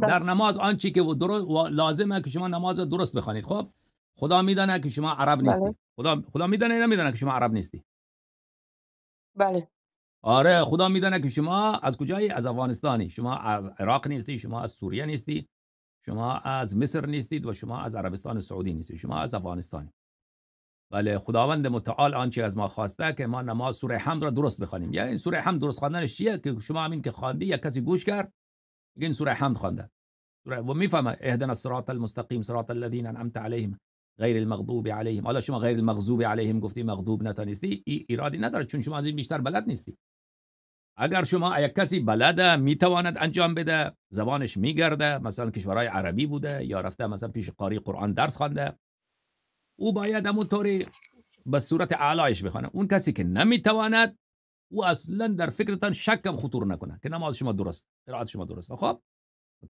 در نماز آنچه که لازمه که شما نماز درست بخوانید. خب خدا میدونه که شما عرب نیستی. خدا میدونه نمیدونه که شما عرب نیستی. بله. آره خدا میدونه که شما از کجایی؟ از افغانستانی. شما از عراق نیستی، شما از سوریه نیستی، شما از مصر نیستید و شما از عربستان سعودی نیستید، شما از افغانستانی. بله خداوند متعال آنچه از ما خواسته که ما نماز سوره حمد را درست بخوانیم. یا این سوره حمد درست خواندنش چیه که شما همین که خواندی یا کسی گوش کرد میگه این سوره حمد خوانده و میفهمه اهدنا الصراط المستقیم صراط الذین انعمت علیهم غیر المغضوب علیهم. حالا شما غیر المغضوب علیهم گفتی، مغضوب نتونستی، ایرادی نداره چون شما از این بیشتر بلد نیستی. اگر شما یک کسی بلده میتواند انجام بده، زبانش میگرده، مثلا کشورهای عربی بوده یا رفته مثلا پیش قاری قرآن درس خوانده، او باید همونطوری به صورت اعلایش بخونه. اون کسی که نمیتواند او اصلا در فکرتان شکم خطور نکنه که نماز شما درست، قرائت شما درست. خب